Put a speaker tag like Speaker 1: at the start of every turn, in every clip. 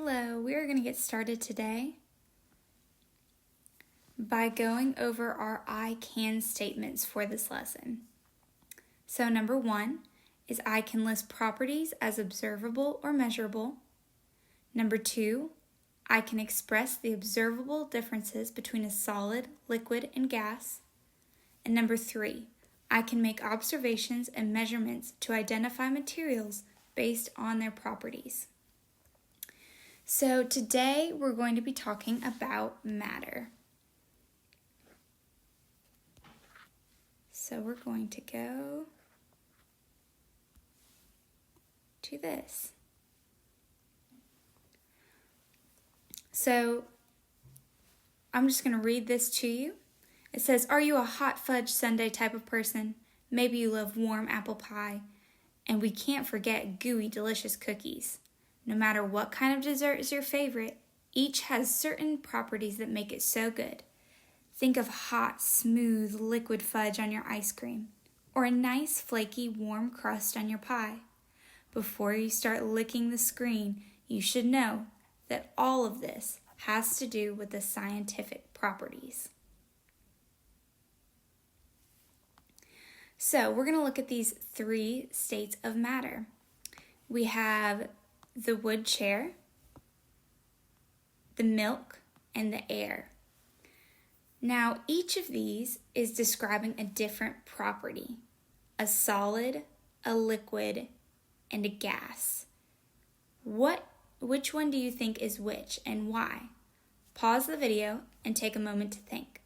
Speaker 1: Hello, we are going to get started today by going over our I can statements for this lesson. So number 1 is I can list properties as observable or measurable. Number 2, I can express the observable differences between a solid, liquid, and gas. And number 3, I can make observations and measurements to identify materials based on their properties. So today we're going to be talking about matter. So we're going to go to this. So I'm just going to read this to you. It says, are you a hot fudge sundae type of person? Maybe you love warm apple pie. And we can't forget gooey, delicious cookies. No matter what kind of dessert is your favorite, each has certain properties that make it so good. Think of hot, smooth, liquid fudge on your ice cream, or a nice, flaky, warm crust on your pie. Before you start licking the screen, you should know that all of this has to do with the scientific properties. So we're going to look at these 3 states of matter. We have the wood chair, the milk, and the air. Now, each of these is describing a different property: a solid, a liquid, and a gas. Which one do you think is which and why? Pause the video and take a moment to think.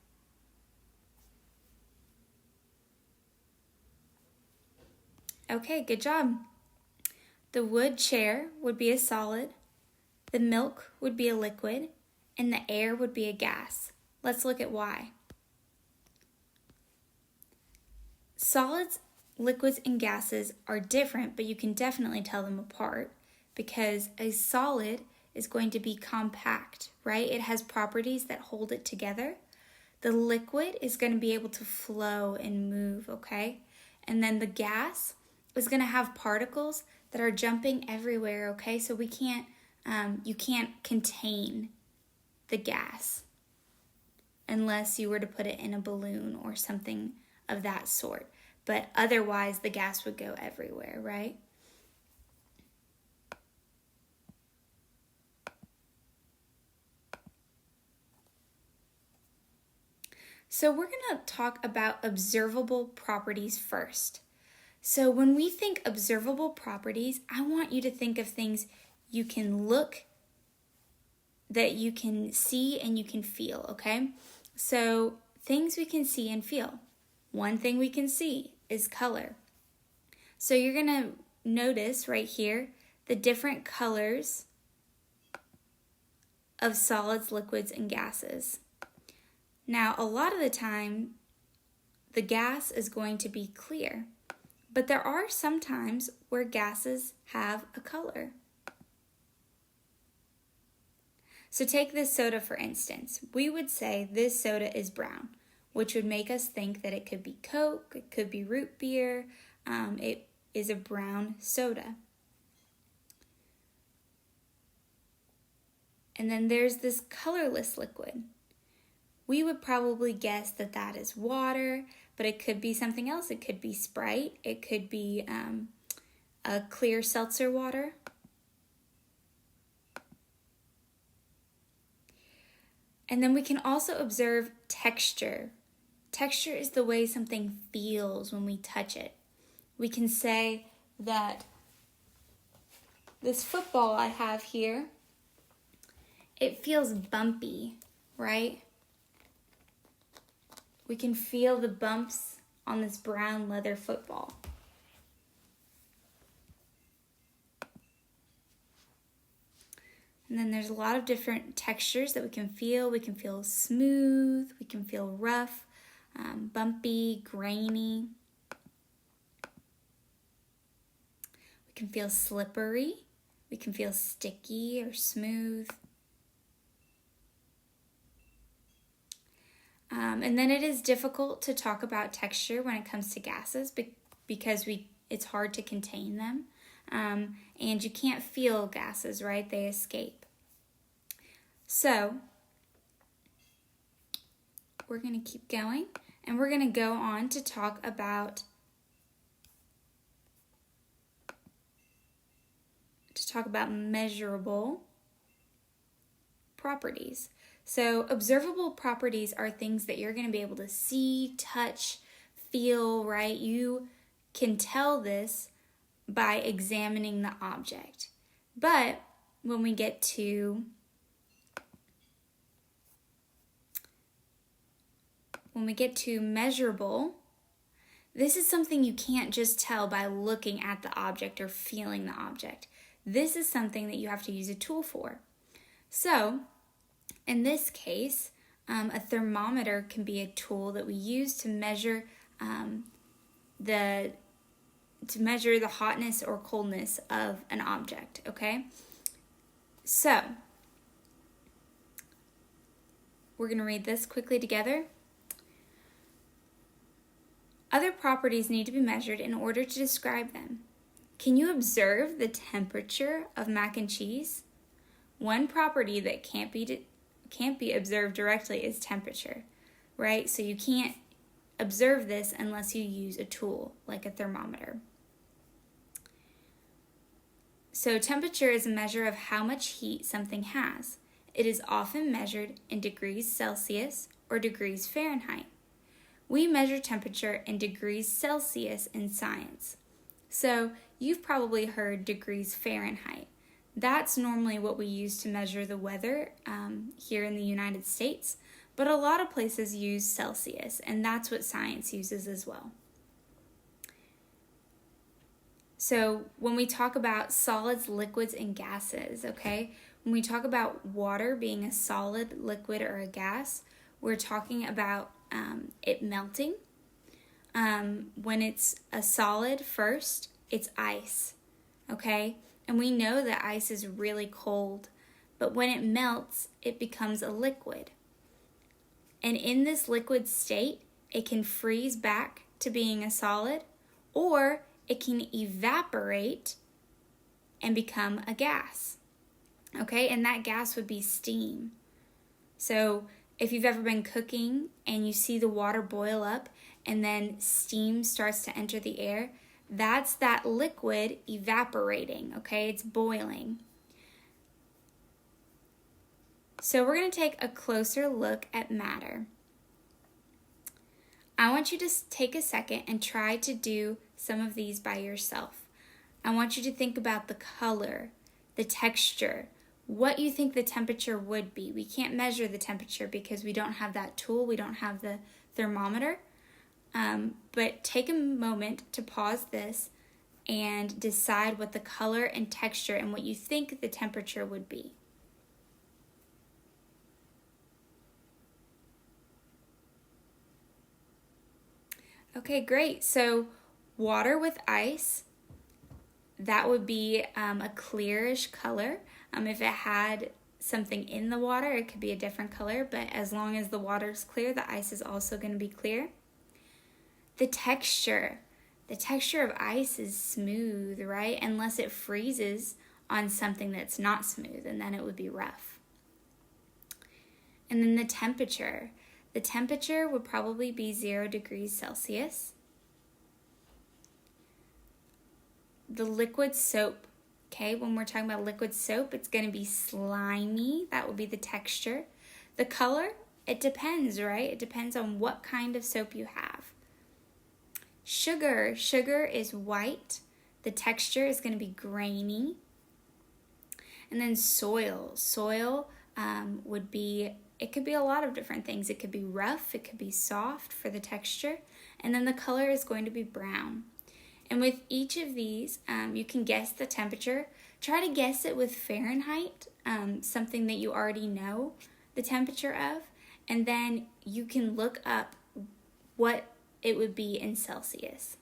Speaker 1: Okay, good job. The wood chair would be a solid, the milk would be a liquid, and the air would be a gas. Let's look at why. Solids, liquids, and gases are different, but you can definitely tell them apart because a solid is going to be compact, right? It has properties that hold it together. The liquid is going to be able to flow and move, okay? And then the gas is going to have particles that are jumping everywhere, okay? So you can't contain the gas unless you were to put it in a balloon or something of that sort. But otherwise, the gas would go everywhere, right? So we're going to talk about observable properties first. So when we think observable properties, I want you to think of things you can look, that you can see and you can feel, okay? So things we can see and feel. One thing we can see is color. So you're going to notice right here the different colors of solids, liquids, and gases. Now, a lot of the time, the gas is going to be clear. But there are some times where gases have a color. So take this soda for instance. We would say this soda is brown, which would make us think that it could be Coke, it could be root beer, it is a brown soda. And then there's this colorless liquid. We would probably guess that that is water, but it could be something else. It could be Sprite. It could be a clear seltzer water. And then we can also observe texture. Texture is the way something feels when we touch it. We can say that this football I have here, it feels bumpy, right? We can feel the bumps on this brown leather football. And then there's a lot of different textures that we can feel. We can feel smooth, we can feel rough, bumpy, grainy. We can feel slippery. We can feel sticky or smooth. And then it is difficult to talk about texture when it comes to gases because it's hard to contain them. And you can't feel gases, right? They escape. So we're going to keep going, and we're going to go on to talk about measurable properties. So observable properties are things that you're going to be able to see, touch, feel, right? You can tell this by examining the object. But when we get to measurable, this is something you can't just tell by looking at the object or feeling the object. This is something that you have to use a tool for. So, in this case, a thermometer can be a tool that we use to measure the hotness or coldness of an object, okay? So, we're going to read this quickly together. Other properties need to be measured in order to describe them. Can you observe the temperature of mac and cheese? One property that can't be observed directly is temperature, right? So you can't observe this unless you use a tool like a thermometer. So temperature is a measure of how much heat something has. It is often measured in degrees Celsius or degrees Fahrenheit. We measure temperature in degrees Celsius in science. So you've probably heard degrees Fahrenheit. That's normally what we use to measure the weather here in the United States, but a lot of places use Celsius, and that's what science uses as well. So when we talk about solids, liquids, and gases, okay, when we talk about water being a solid, liquid, or a gas, we're talking about it melting. When it's a solid first, it's ice, okay? And we know that ice is really cold, but when it melts, it becomes a liquid. And in this liquid state, it can freeze back to being a solid, or it can evaporate and become a gas, okay? And that gas would be steam. So if you've ever been cooking and you see the water boil up and then steam starts to enter the air, that's that liquid evaporating, okay? It's boiling. So we're going to take a closer look at matter. I want you to take a second and try to do some of these by yourself. I want you to think about the color, the texture, what you think the temperature would be. We can't measure the temperature because we don't have that tool. We don't have the thermometer. But take a moment to pause this and decide what the color and texture and what you think the temperature would be. Okay, great. So water with ice, that would be a clearish color. If it had something in the water, it could be a different color, but as long as the water is clear, the ice is also going to be clear. The texture of ice is smooth, right? Unless it freezes on something that's not smooth, and then it would be rough. And then the temperature would probably be 0 degrees Celsius. The liquid soap, okay, when we're talking about liquid soap, it's going to be slimy. That would be the texture. The color, it depends, right? It depends on what kind of soap you have. Sugar is white. The texture is going to be grainy. And then soil would be, it could be a lot of different things. It could be rough, it could be soft for the texture, and then the color is going to be brown. And with each of these, you can guess the temperature. Try to guess it with Fahrenheit, something that you already know the temperature of, and then you can look up what it would be in Celsius.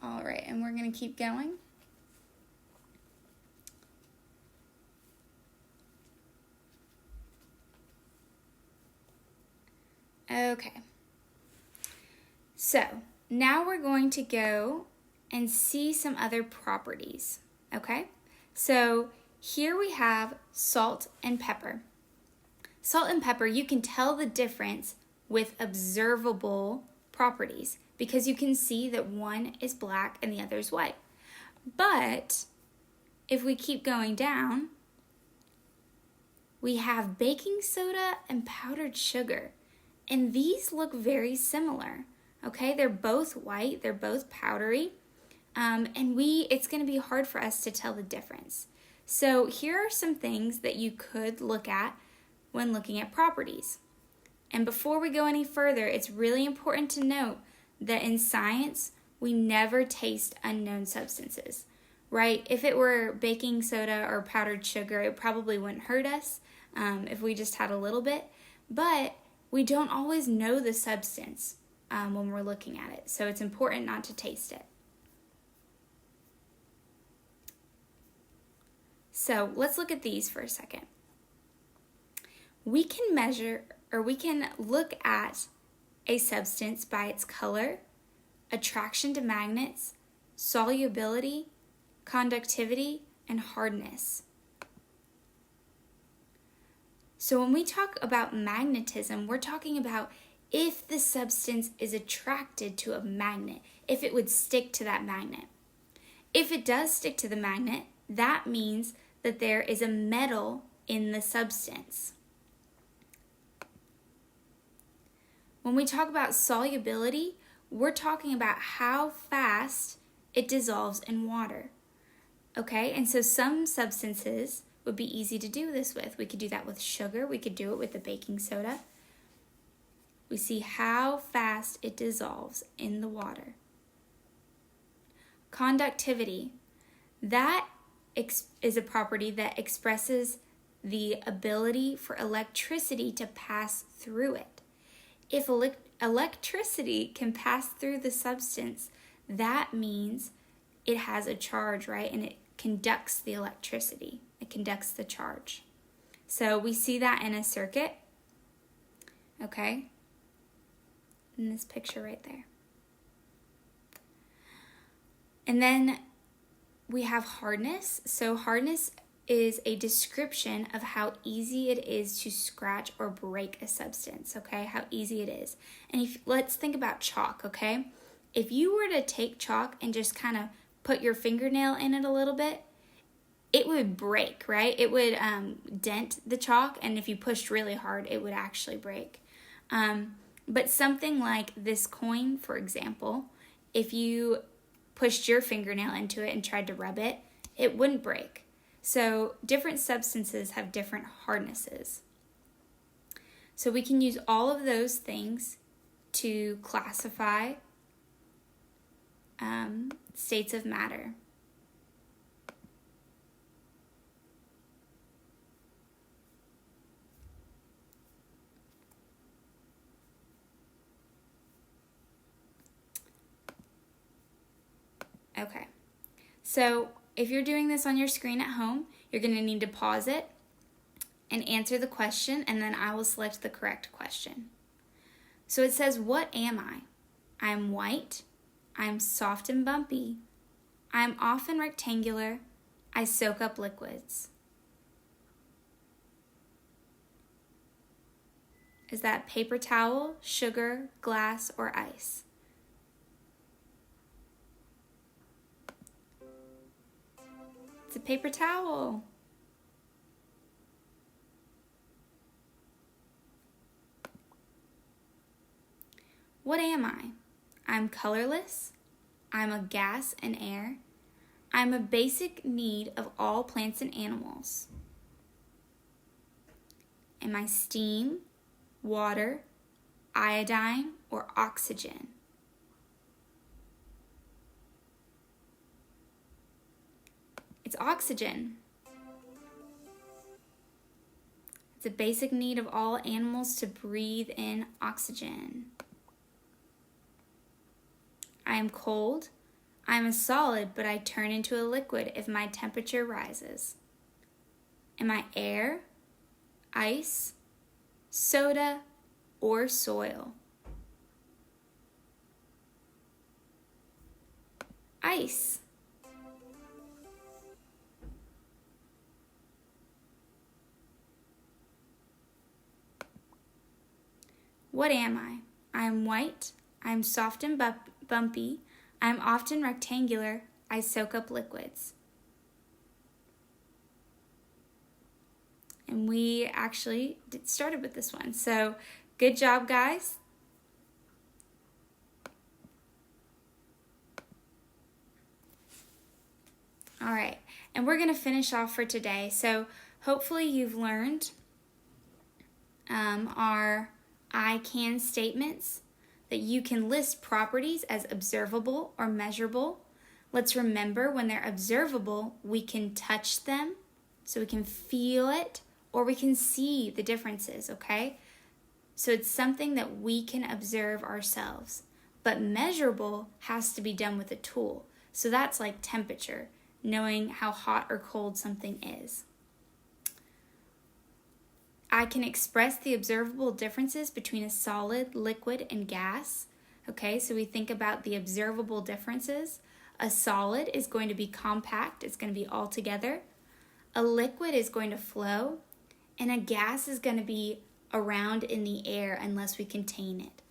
Speaker 1: All right, and we're going to keep going. Okay. So now we're going to go and see some other properties, okay? So here we have salt and pepper. Salt and pepper, you can tell the difference with observable properties because you can see that one is black and the other is white. But if we keep going down, we have baking soda and powdered sugar, and these look very similar. Okay, they're both white, they're both powdery, and it's going to be hard for us to tell the difference. So here are some things that you could look at when looking at properties. And before we go any further, it's really important to note that in science, we never taste unknown substances, right? If it were baking soda or powdered sugar, it probably wouldn't hurt us if we just had a little bit, but we don't always know the substance when we're looking at it, so it's important not to taste it. So let's look at these for a second. We can measure, or we can look at a substance by its color, attraction to magnets, solubility, conductivity, and hardness. So when we talk about magnetism, we're talking about if the substance is attracted to a magnet, if it would stick to that magnet. If it does stick to the magnet, that means that there is a metal in the substance. When we talk about solubility, we're talking about how fast it dissolves in water. Okay, and so some substances would be easy to do this with. We could do that with sugar. We could do it with the baking soda. We see how fast it dissolves in the water. Conductivity. That is a property that expresses the ability for electricity to pass through it. If electricity can pass through the substance, that means it has a charge, right? And it conducts the electricity. It conducts the charge. So we see that in a circuit, okay? In this picture right there. And then we have hardness. So hardness is a description of how easy it is to scratch or break a substance, okay? How easy it is. And let's think about chalk, okay? If you were to take chalk and just kind of put your fingernail in it a little bit, it would break, right? It would dent the chalk, and if you pushed really hard, it would actually break. But something like this coin, for example, if you pushed your fingernail into it and tried to rub it, it wouldn't break. So different substances have different hardnesses. So we can use all of those things to classify states of matter. Okay, so if you're doing this on your screen at home, you're going to need to pause it and answer the question, and then I will select the correct question. So it says, what am I? I'm white. I'm soft and bumpy. I'm often rectangular. I soak up liquids. Is that paper towel, sugar, glass, or ice? It's a paper towel. What am I? I'm colorless. I'm a gas and air. I'm a basic need of all plants and animals. Am I steam, water, iodine, or oxygen? It's oxygen. It's a basic need of all animals to breathe in oxygen. I am cold. I am a solid, but I turn into a liquid if my temperature rises. Am I air, ice, soda, or soil? Ice. What am I? I am white. I am soft and bumpy. I am often rectangular. I soak up liquids. And we actually started with this one. So good job, guys. All right, and we're going to finish off for today. So hopefully you've learned our I can statements, that you can list properties as observable or measurable. Let's remember, when they're observable, we can touch them, so we can feel it, or we can see the differences, okay? So it's something that we can observe ourselves. But measurable has to be done with a tool. So that's like temperature, knowing how hot or cold something is. I can express the observable differences between a solid, liquid, and gas. Okay, so we think about the observable differences. A solid is going to be compact, it's going to be all together. A liquid is going to flow, and a gas is going to be around in the air unless we contain it.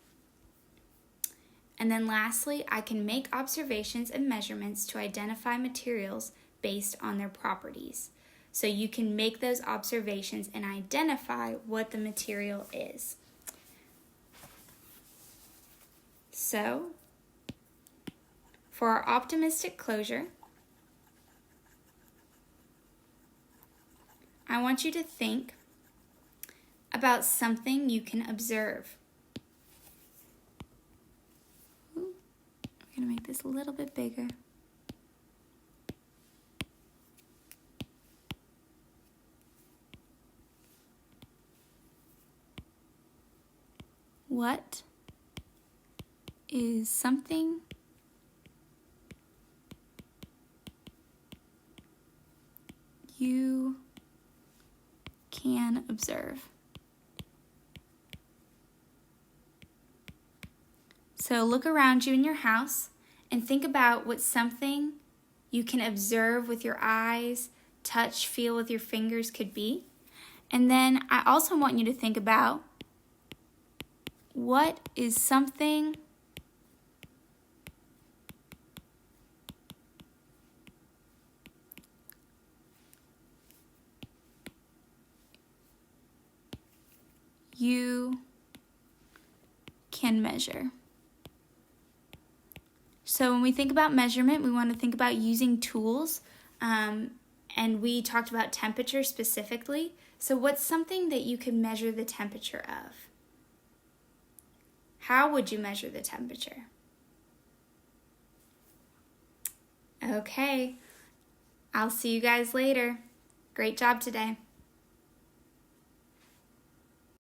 Speaker 1: And then lastly, I can make observations and measurements to identify materials based on their properties. So you can make those observations and identify what the material is. So, for our optimistic closure, I want you to think about something you can observe. We're going to make this a little bit bigger. What is something you can observe? So look around you in your house and think about what something you can observe with your eyes, touch, feel with your fingers could be. And then I also want you to think about, what is something you can measure? So when we think about measurement, we want to think about using tools, and we talked about temperature specifically. So what's something that you can measure the temperature of? How would you measure the temperature? Okay, I'll see you guys later. Great job today.